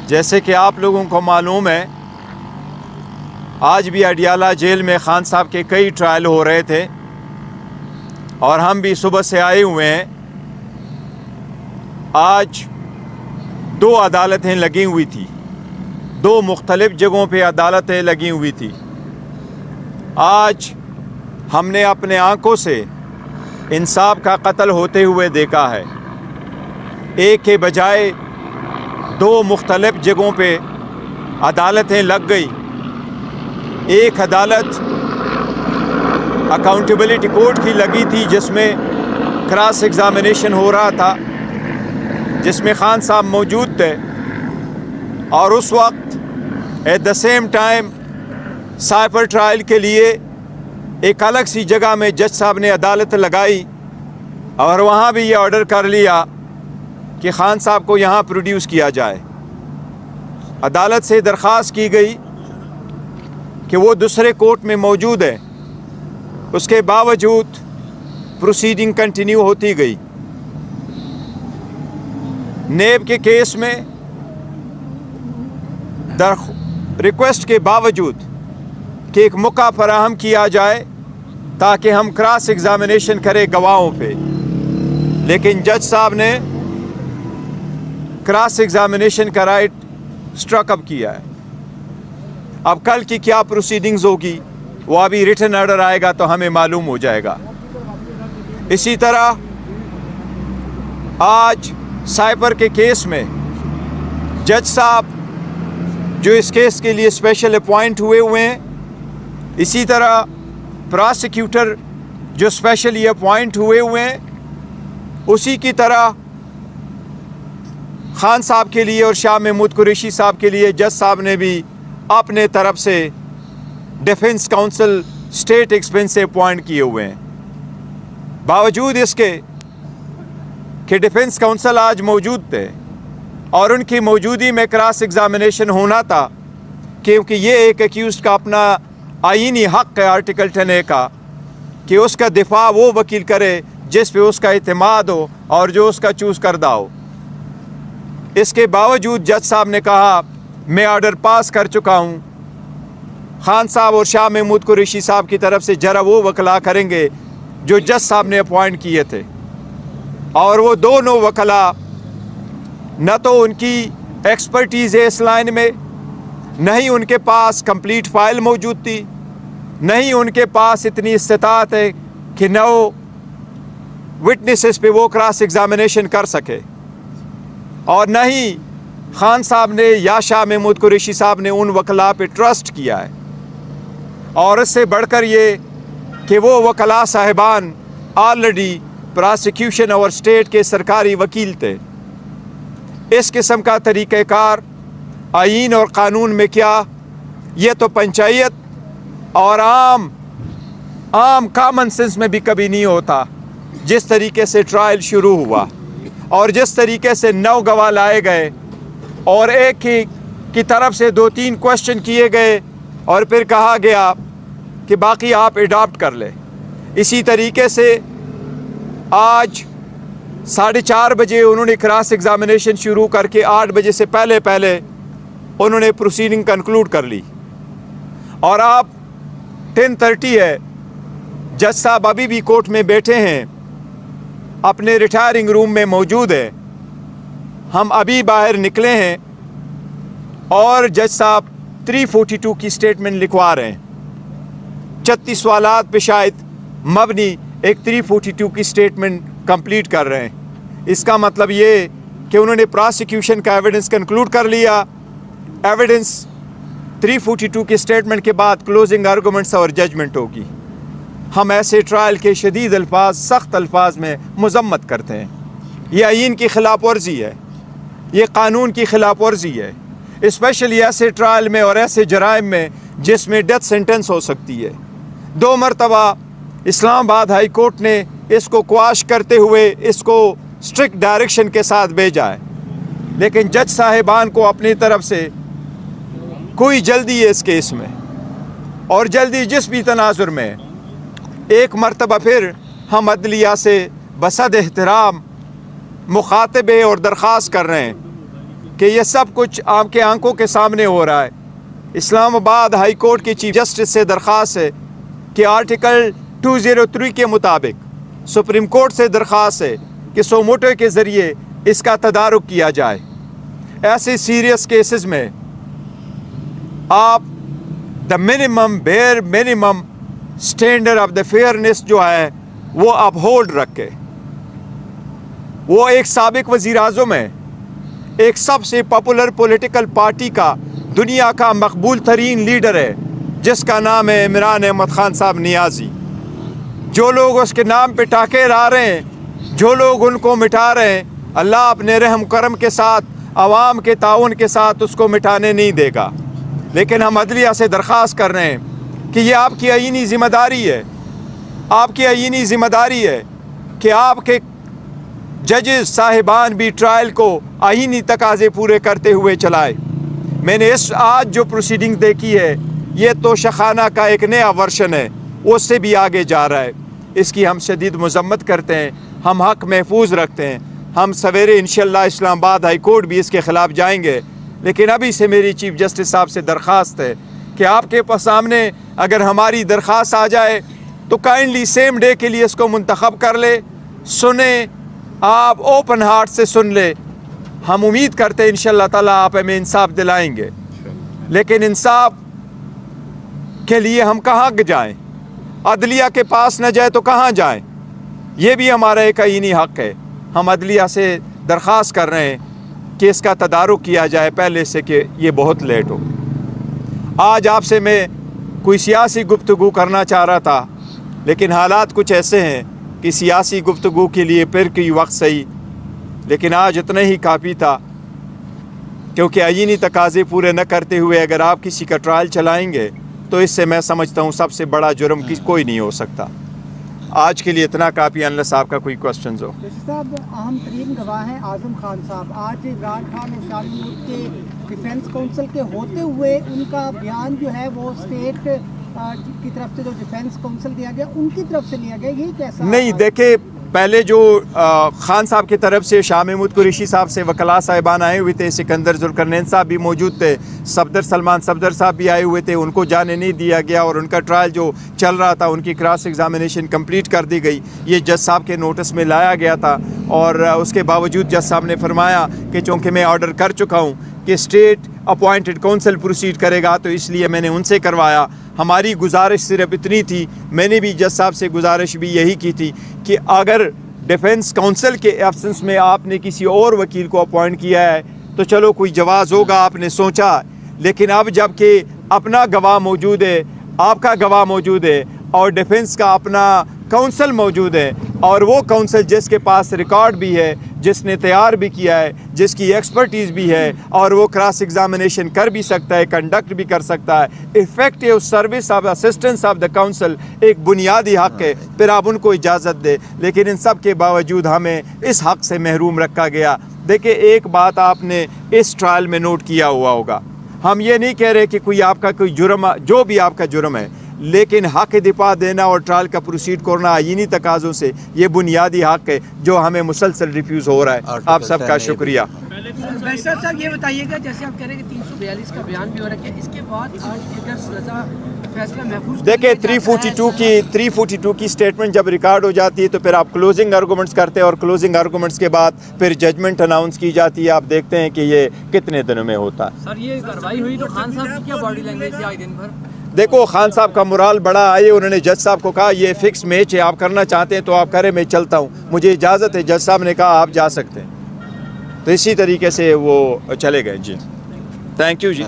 جیسے کہ آپ لوگوں کو معلوم ہے، آج بھی اڈیالہ جیل میں خان صاحب کے کئی ٹرائل ہو رہے تھے اور ہم بھی صبح سے آئے ہوئے ہیں۔ آج 2 عدالتیں لگی ہوئی تھی، 2 مختلف جگہوں پہ عدالتیں لگی ہوئی تھی۔ آج ہم نے اپنے آنکھوں سے انصاف کا قتل ہوتے ہوئے دیکھا ہے۔ ایک کے بجائے 2 مختلف جگہوں پہ عدالتیں لگ گئی۔ ایک عدالت اکاؤنٹیبلٹی کورٹ کی لگی تھی جس میں کراس ایگزامینیشن ہو رہا تھا، جس میں خان صاحب موجود تھے، اور اس وقت at the same time cipher trial کے لیے ایک الگ سی جگہ میں جج صاحب نے عدالت لگائی اور وہاں بھی یہ آرڈر کر لیا کہ خان صاحب کو یہاں پروڈیوس کیا جائے۔ عدالت سے درخواست کی گئی کہ وہ دوسرے کورٹ میں موجود ہے، اس کے باوجود پروسیڈنگ کنٹینیو ہوتی گئی۔ نیب کے کیس میں ریکویسٹ کے باوجود کہ ایک موقع فراہم کیا جائے تاکہ ہم کراس ایگزامینیشن کریں گواہوں پہ، لیکن جج صاحب نے کراس ایگزامینیشن کا رائٹ اسٹرک اپ کیا ہے۔ اب کل کی کیا پروسیڈنگز ہوگی وہ ابھی ریٹن آرڈر آئے گا تو ہمیں معلوم ہو جائے گا۔ اسی طرح آج سائبر کے کیس میں جج صاحب جو اس کیس کے لیے اسپیشل اپوائنٹ ہوئے ہیں، اسی طرح پراسیکیوٹر جو اسپیشلی اپوائنٹ ہوئے ہیں، اسی کی طرح خان صاحب کے لیے اور شاہ محمود قریشی صاحب کے لیے جج صاحب نے بھی اپنے طرف سے ڈیفنس کونسل اسٹیٹ ایکسپنس سے اپوائنٹ کیے ہوئے ہیں۔ باوجود اس کے کہ ڈیفنس کونسل آج موجود تھے اور ان کی موجودگی میں کراس ایگزامینیشن ہونا تھا، کیونکہ یہ ایک ایکیوزڈ کا اپنا آئینی حق ہے آرٹیکل 10A کا کہ اس کا دفاع وہ وکیل کرے جس پہ اس کا اعتماد ہو اور جو اس کا چوز کردہ ہو۔ اس کے باوجود جج صاحب نے کہا میں آرڈر پاس کر چکا ہوں، خان صاحب اور شاہ محمود قریشی صاحب کی طرف سے جرا وہ وکلا کریں گے جو جج صاحب نے اپوائنٹ کیے تھے، اور وہ دونوں وکلا نہ تو ان کی ایکسپرٹیز ہے اس لائن میں، نہ ہی ان کے پاس کمپلیٹ فائل موجود تھی، نہ ہی ان کے پاس اتنی استطاعت ہے کہ نہ وہ وٹنسز پہ وہ کراس ایگزامینیشن کر سکے، اور نہ ہی خان صاحب نے یا شاہ محمود قریشی صاحب نے ان وکلا پہ ٹرسٹ کیا ہے۔ اور اس سے بڑھ کر یہ کہ وہ وکلا صاحبان آلریڈی پراسیکیوشن اور اسٹیٹ کے سرکاری وکیل تھے۔ اس قسم کا طریقہ کار آئین اور قانون میں کیا، یہ تو پنچایت اور عام کامن سینس میں بھی کبھی نہیں ہوتا۔ جس طریقے سے ٹرائل شروع ہوا اور جس طریقے سے 9 گواہ لائے گئے اور ایک ہی کی طرف سے 2-3 کوشچن کیے گئے اور پھر کہا گیا کہ باقی آپ اڈاپٹ کر لیں، اسی طریقے سے آج 4:30 بجے انہوں نے کراس ایگزامینیشن شروع کر کے 8 بجے سے پہلے انہوں نے پروسیڈنگ کنکلوڈ کر لی، اور آپ 10:30 ہے، جج صاحب ابھی بھی کورٹ میں بیٹھے ہیں، اپنے ریٹائرنگ روم میں موجود ہے۔ ہم ابھی باہر نکلے ہیں اور جج صاحب 342 کی سٹیٹمنٹ لکھوا رہے ہیں، 36 سوالات پہ شاید مبنی ایک 342 کی سٹیٹمنٹ کمپلیٹ کر رہے ہیں۔ اس کا مطلب یہ کہ انہوں نے پراسیکیوشن کا ایویڈنس کنکلوڈ کر لیا۔ ایویڈنس 342 کی سٹیٹمنٹ کے بعد کلوزنگ آرگومنٹس اور ججمنٹ ہوگی۔ ہم ایسے ٹرائل کے شدید الفاظ، سخت الفاظ میں مذمت کرتے ہیں۔ یہ آئین کی خلاف ورزی ہے، یہ قانون کی خلاف ورزی ہے، اسپیشلی ایسے ٹرائل میں اور ایسے جرائم میں جس میں ڈیتھ سینٹنس ہو سکتی ہے۔ 2 مرتبہ اسلام آباد ہائی کورٹ نے اس کو قواش کرتے ہوئے اس کو اسٹرکٹ ڈائریکشن کے ساتھ بھیجا ہے، لیکن جج صاحبان کو اپنی طرف سے کوئی جلدی ہے اس کیس میں، اور جلدی جس بھی تناظر میں ایک مرتبہ پھر ہم عدلیہ سے بصد احترام مخاطبے اور درخواست کر رہے ہیں کہ یہ سب کچھ آپ کے آنکھوں کے سامنے ہو رہا ہے۔ اسلام آباد ہائی کورٹ کے چیف جسٹس سے درخواست ہے کہ آرٹیکل 203 کے مطابق سپریم کورٹ سے درخواست ہے کہ سو موٹو کے ذریعے اس کا تدارک کیا جائے۔ ایسے سیریس کیسز میں آپ the bare minimum standard of the fairness جو ہے وہ اپ ہولڈ رکھے۔ وہ ایک سابق وزیر اعظم ہے، ایک سب سے پاپولر پولیٹیکل پارٹی کا دنیا کا مقبول ترین لیڈر ہے جس کا نام ہے عمران احمد خان صاحب نیازی۔ جو لوگ اس کے نام پہ ٹاکے لا رہے ہیں، جو لوگ ان کو مٹا رہے ہیں، اللہ اپنے رحم کرم کے ساتھ عوام کے تعاون کے ساتھ اس کو مٹانے نہیں دے گا۔ لیکن ہم عدلیہ سے درخواست کر رہے ہیں کہ یہ آپ کی آئینی ذمہ داری ہے، آپ کی آئینی ذمہ داری ہے کہ آپ کے ججز صاحبان بھی ٹرائل کو آئینی تقاضے پورے کرتے ہوئے چلائے۔ میں نے اس آج جو پروسیڈنگ دیکھی ہے یہ توشخانہ کا ایک نیا ورژن ہے، اس سے بھی آگے جا رہا ہے۔ اس کی ہم شدید مذمت کرتے ہیں، ہم حق محفوظ رکھتے ہیں۔ ہم سویرے انشاءاللہ اسلام آباد ہائی کورٹ بھی اس کے خلاف جائیں گے، لیکن ابھی سے میری چیف جسٹس صاحب سے درخواست ہے کہ آپ کے سامنے اگر ہماری درخواست آ جائے تو کائنڈلی سیم ڈے کے لیے اس کو منتخب کر لے، سنیں، آپ اوپن ہارٹ سے سن لے۔ ہم امید کرتے ہیں انشاءاللہ تعالیٰ آپ ہمیں انصاف دلائیں گے، لیکن انصاف کے لیے ہم کہاں جائیں؟ عدلیہ کے پاس نہ جائے تو کہاں جائیں؟ یہ بھی ہمارا ایک آئینی حق ہے۔ ہم عدلیہ سے درخواست کر رہے ہیں کہ اس کا تدارک کیا جائے پہلے سے کہ یہ بہت لیٹ ہو۔ آج آپ سے میں کوئی سیاسی گفتگو کرنا چاہ رہا تھا، لیکن حالات کچھ ایسے ہیں کہ سیاسی گفتگو کے لیے پھر کوئی وقت صحیح، لیکن آج اتنا ہی کافی تھا، کیونکہ آئینی تقاضے پورے نہ کرتے ہوئے اگر آپ کسی کا ٹرائل چلائیں گے تو اس سے میں سمجھتا ہوں سب سے بڑا جرم کوئی نہیں ہو سکتا۔ آج کے لیے اتنا کافی، انلیس آپ کا کوئی کوسچنز ہو۔ صاحب، اہم ترین گواہ ہیں اعظم خان صاحب۔ آج عمران خان اور شاہ محمود کے ڈیفینس کونسل کے ہوتے ہوئے ان کا بیان جو ہے وہ اسٹیٹ کی طرف سے جو ڈیفینس کونسل دیا گیا ان کی طرف سے لیا گیا، یہ کیسا؟ نہیں، دیکھیں، پہلے جو خان صاحب کی طرف سے شاہ محمود قریشی صاحب سے وکلاء صاحبان آئے ہوئے تھے، سکندر ذوالقرنین صاحب بھی موجود تھے، سلمان صفدر صاحب بھی آئے ہوئے تھے، ان کو جانے نہیں دیا گیا اور ان کا ٹرائل جو چل رہا تھا ان کی کراس ایگزامینیشن کمپلیٹ کر دی گئی۔ یہ جج صاحب کے نوٹس میں لایا گیا تھا اور اس کے باوجود جج صاحب نے فرمایا کہ چونکہ میں آرڈر کر چکا ہوں کہ اسٹیٹ اپوائنٹڈ کونسل پروسیڈ کرے گا تو اس لیے میں نے ان سے کروایا۔ ہماری گزارش صرف اتنی تھی، میں نے بھی جج صاحب سے گزارش بھی یہی کی تھی کہ اگر ڈیفنس کونسل کے ایبسنس میں آپ نے کسی اور وکیل کو اپوائنٹ کیا ہے تو چلو کوئی جواز ہوگا، آپ نے سوچا، لیکن اب جب کہ اپنا گواہ موجود ہے، آپ کا گواہ موجود ہے اور ڈیفنس کا اپنا کونسل موجود ہے اور وہ کونسل جس کے پاس ریکارڈ بھی ہے، جس نے تیار بھی کیا ہے، جس کی ایکسپرٹیز بھی ہے اور وہ کراس ایگزامینیشن کر بھی سکتا ہے، کنڈکٹ بھی کر سکتا ہے، effective service of assistance of the council ایک بنیادی حق ہے، پھر آپ ان کو اجازت دے۔ لیکن ان سب کے باوجود ہمیں اس حق سے محروم رکھا گیا۔ دیکھیں، ایک بات آپ نے اس ٹرائل میں نوٹ کیا ہوا ہوگا، ہم یہ نہیں کہہ رہے کہ کوئی آپ کا کوئی جرم، جو بھی آپ کا جرم ہے، لیکن حق دفاع دینا اور ٹرائل کا پروسیڈ کرنا آئینی تقاضوں سے یہ بنیادی حق ہے جو ہمیں مسلسل ریفیوز ہو رہا ہے۔ آپ سب کا شکریہ۔ بیشتر صاحب یہ بتائیے گا، جیسے آپ کہہ رہے ہیں کہ 342 کا بیان بھی ہو رہا ہے، کہ اس کے بعد آج اگر سزا فیصلہ محفوظ، دیکھیں 342 کی سٹیٹمنٹ جب ریکارڈ ہو جاتی ہے تو پھر آپ کلوزنگ آرگومنٹس کرتے ہیں اور کلوزنگ آرگومنٹس کے بعد پھر ججمنٹ اناؤنس کی جاتی ہے۔ آپ دیکھتے ہیں کہ یہ کتنے دنوں میں ہوتا ہے۔ سر یہ کارروائی ہوئی تو خان صاحب کی کیا باڈی لینگویج تھی آج دن بھر؟ دیکھو، خان صاحب کا مرال بڑا آئے، انہوں نے جج صاحب کو کہا یہ فکس میچ ہے، آپ کرنا چاہتے ہیں تو آپ کریں، میں چلتا ہوں، مجھے اجازت ہے۔ جج صاحب نے کہا آپ جا سکتے ہیں، تو اسی طریقے سے وہ چلے گئے۔ جی، تھینک یو جی۔